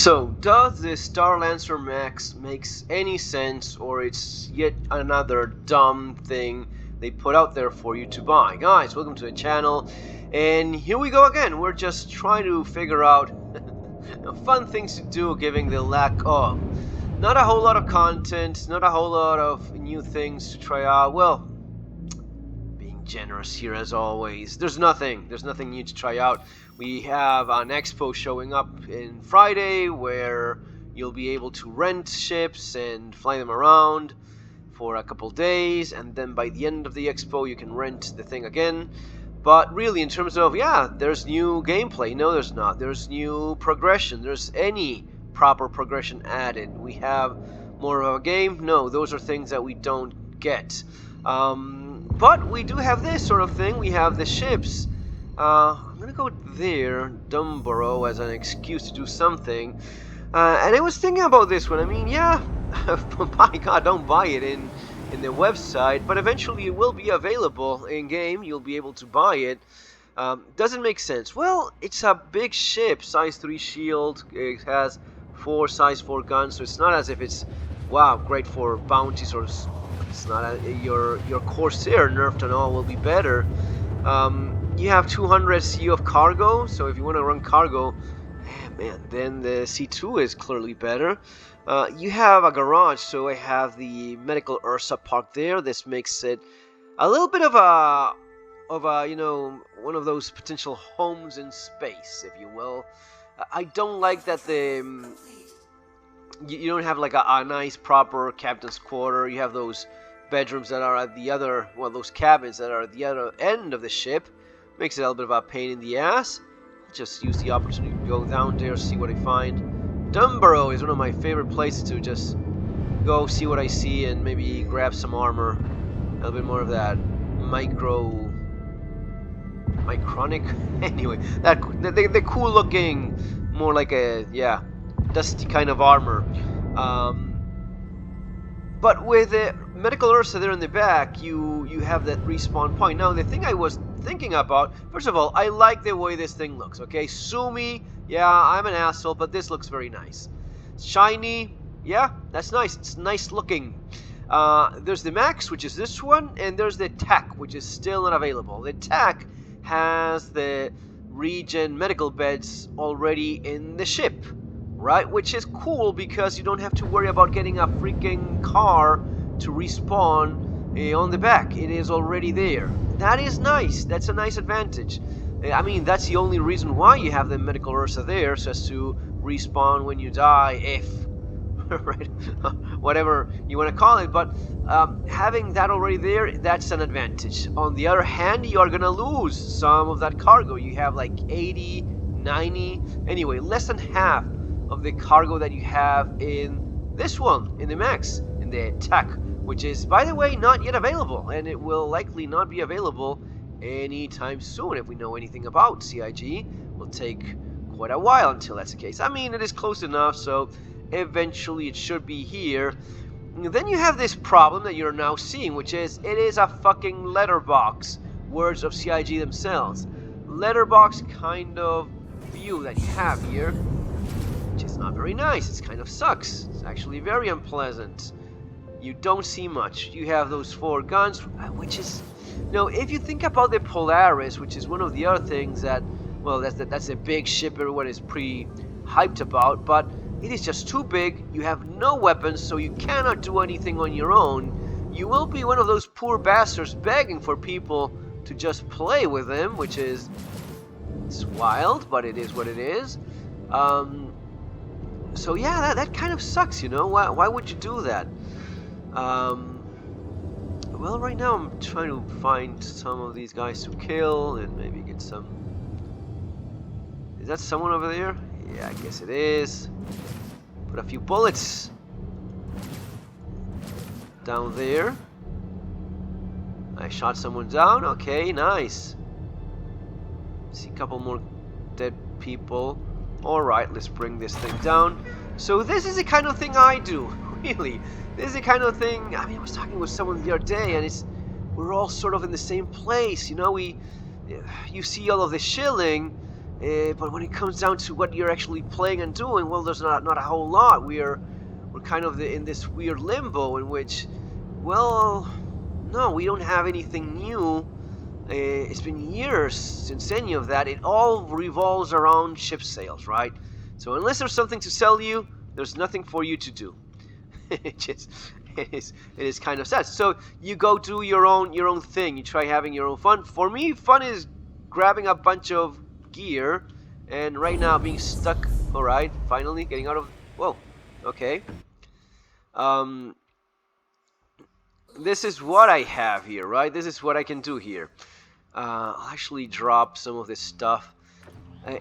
So, does this Starlancer Max makes any sense, or it's yet another dumb thing they put out there for you to buy? Guys, welcome to the channel, and here we go again. We're just trying to figure out fun things to do given the lack of. Not a whole lot of content, not a whole lot of new things to try out. Well, being generous here as always. There's nothing new to try out. We have an expo showing up in Friday where you'll be able to rent ships and fly them around for a couple days, and then by the end of the expo you can rent the thing again. But really, in terms of, yeah, there's new gameplay. No, there's not. There's new progression. There's any proper progression added. We have more of a game. No, those are things that we don't get. But we do have this sort of thing. We have the ships. I'm gonna go there, Dumborough, as an excuse to do something. And I was thinking about this one. I mean, yeah, by God, don't buy it in the website, but eventually it will be available in game. You'll be able to buy it. Doesn't make sense. Well, it's a big ship, size 3 shield. It has 4 size 4 guns, so it's not as if it's, wow, great for bounties, or it's not your Corsair nerfed and all will be better. You have 200 CU of cargo, so if you want to run cargo, man, then the C2 is clearly better. You have a garage, so I have the medical Ursa parked there. This makes it a little bit of a you know, one of those potential homes in space, if you will. I don't like that you don't have like a nice proper captain's quarter. You have those bedrooms that are at the other, well, those cabins that are at the other end of the ship. Makes it a little bit of a pain in the ass. Just use the opportunity to go down there, see what I find. Dumborough is one of my favorite places to just go see what I see and maybe grab some armor. A little bit more of that micronic. Anyway, the cool looking, more like a, yeah, dusty kind of armor. But with the medical Ursa there in the back, you have that respawn point. Now, the thing I was thinking about, first of all, I like the way this thing looks, okay? Sue me, yeah, I'm an asshole, but this looks very nice. Shiny, yeah, that's nice. It's nice looking. There's the Max, which is this one, and there's the Tac, which is still not available. The Tac has the regen medical beds already in the ship, right? Which is cool because you don't have to worry about getting a freaking car to respawn on the back. It is already there. That is nice. That's a nice advantage. I mean, that's the only reason why you have the medical Ursa there, so as to respawn when you die, if right, whatever you want to call it. But having that already there, that's an advantage. On the other hand, you are gonna lose some of that cargo. You have like 80, 90, anyway, less than half of the cargo that you have in this one, in the Max, in the Tac, which is, by the way, not yet available, and it will likely not be available anytime soon. If we know anything about CIG, will take quite a while until that's the case. I mean, it is close enough, so eventually it should be here. And then you have this problem that you're now seeing, which is, it is a fucking letterbox. Words of CIG themselves. Letterbox kind of view that you have here, which is not very nice. It kind of sucks. It's actually very unpleasant. You don't see much. You have those 4 guns, which is, you know, if you think about the Polaris, which is one of the other things that, well, that's a big ship everyone is pretty hyped about, but it is just too big. You have no weapons, so you cannot do anything on your own. You will be one of those poor bastards begging for people to just play with them, which is, it's wild, but it is what it is. So yeah, that kind of sucks, you know. Why would you do that? Well, right now I'm trying to find some of these guys to kill and maybe get some. Is that someone over there? Yeah, I guess it is. Put a few bullets down there. I shot someone down. Okay, nice. See a couple more dead people. Alright, let's bring this thing down. So this is the kind of thing I do, really. This is the kind of thing, I mean, I was talking with someone the other day, and we're all sort of in the same place, you know. You see all of the shilling, But when it comes down to what you're actually playing and doing, well, there's not a whole lot. We're kind of in this weird limbo in which, well, no, we don't have anything new. It's been years since any of that. It all revolves around ship sales, right? So unless there's something to sell you, there's nothing for you to do. it is kind of sad. So you go do your own thing. You try having your own fun. For me, fun is grabbing a bunch of gear, and right now being stuck. All right, finally getting out of. Whoa, okay. This is what I have here, right? This is what I can do here. I'll actually drop some of this stuff.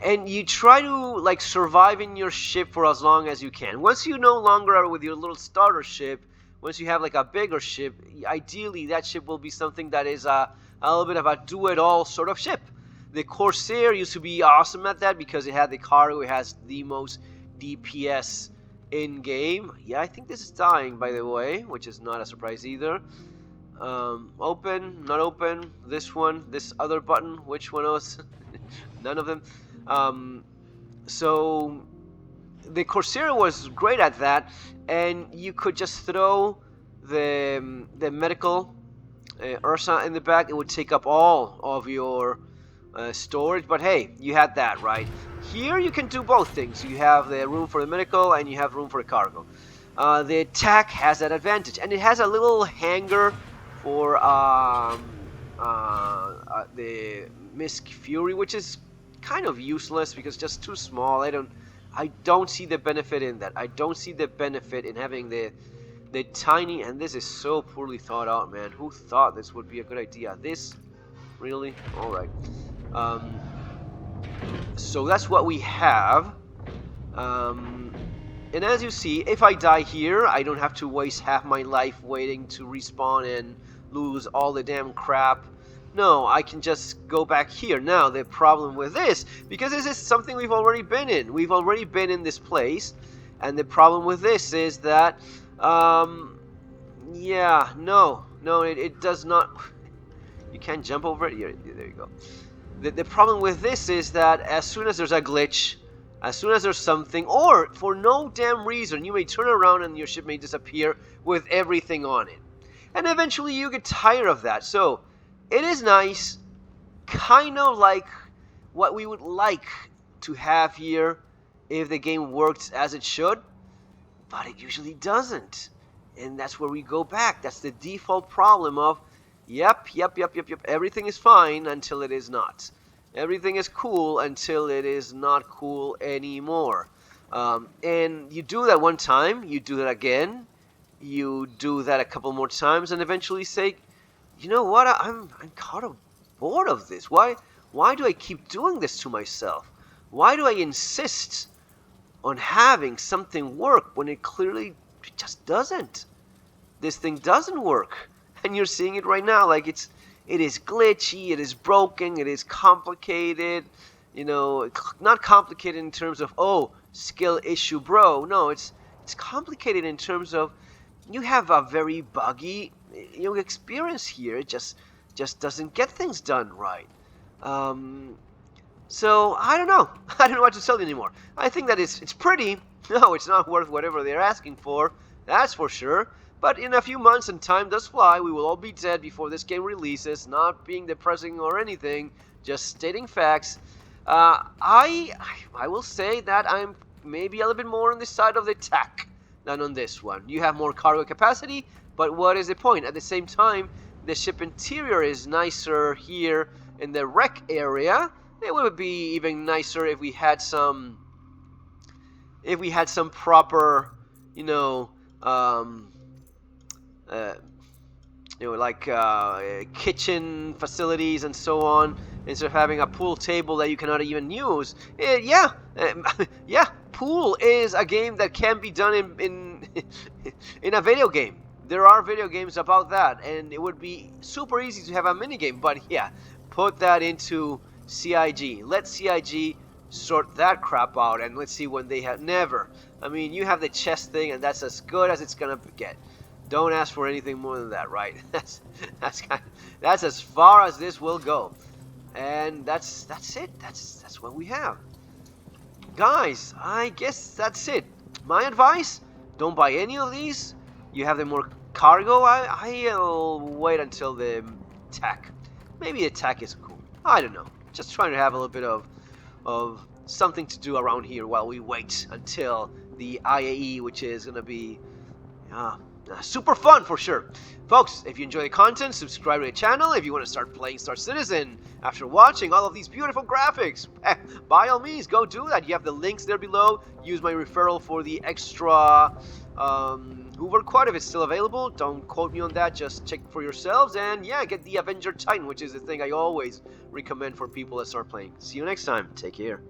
And you try to like survive in your ship for as long as you can. Once you no longer are with your little starter ship, once you have like a bigger ship, ideally that ship will be something that is a little bit of a do-it-all sort of ship. The Corsair used to be awesome at that because it had the cargo. It has the most DPS in-game. Yeah, I think this is dying, by the way, which is not a surprise either. Open, not open, this one, this other button, which one else? None of them. So the Corsair was great at that, and you could just throw the medical Ursa in the back. It would take up all of your storage, but hey, you had that, right? Here you can do both things. You have the room for the medical and you have room for the cargo. The Tac has that advantage, and it has a little hangar for the MISC Fury, which is kind of useless because it's just too small. I don't see the benefit in that. I don't see the benefit in having the tiny, and this is so poorly thought out, man. Who thought this would be a good idea? This? Really? Alright. So that's what we have. And as you see, if I die here, I don't have to waste half my life waiting to respawn and lose all the damn crap. No, I can just go back here. Now, the problem with this, because this is something we've already been in. We've already been in this place. And the problem with this is that, yeah, no, it does not. You can't jump over it. Here, there you go. The problem with this is that as soon as there's a glitch, as soon as there's something, or for no damn reason, you may turn around and your ship may disappear with everything on it. And eventually you get tired of that. So, it is nice, kind of like what we would like to have here if the game worked as it should, but it usually doesn't. And that's where we go back. That's the default problem of, yep, everything is fine until it is not. Everything is cool until it is not cool anymore. And you do that one time, you do that again, you do that a couple more times, and eventually say, you know what, I'm kind of bored of this. Why do I keep doing this to myself? Why do I insist on having something work when it clearly just doesn't? This thing doesn't work. And you're seeing it right now, like it is glitchy, it is broken, it is complicated. You know, not complicated in terms of, oh, skill issue, bro. No, it's complicated in terms of you have a very buggy experience here. It just doesn't get things done right. So I don't know. I don't know what to tell you anymore. I think that it's pretty. No, it's not worth whatever they're asking for. That's for sure. But in a few months, and time does fly, we will all be dead before this game releases. Not being depressing or anything, just stating facts. I will say that I'm maybe a little bit more on the side of the Tac than on this one. You have more cargo capacity, but what is the point? At the same time, the ship interior is nicer here in the wreck area. It would be even nicer if we had some proper, kitchen facilities and so on, instead of having a pool table that you cannot even use. Yeah, pool is a game that can be done in a video game. There are video games about that, and it would be super easy to have a mini game. But yeah, put that into CIG. Let CIG sort that crap out, and let's see when they have. Never. I mean, you have the chess thing, and that's as good as it's gonna get. Don't ask for anything more than that, right? That's as far as this will go. And that's it. That's what we have. Guys, I guess that's it. My advice, don't buy any of these. You have the more cargo. I'll wait until the tac. Maybe the tac is cool. I don't know. Just trying to have a little bit of something to do around here while we wait until the IAE, which is going to be super fun for sure. Folks, if you enjoy the content, subscribe to the channel. If you want to start playing Star Citizen after watching all of these beautiful graphics, by all means, go do that. You have the links there below. Use my referral for the extra Hoover quad if it's still available. Don't quote me on that. Just check for yourselves. And yeah, get the Avenger Titan, which is the thing I always recommend for people that start playing. See you next time. Take care.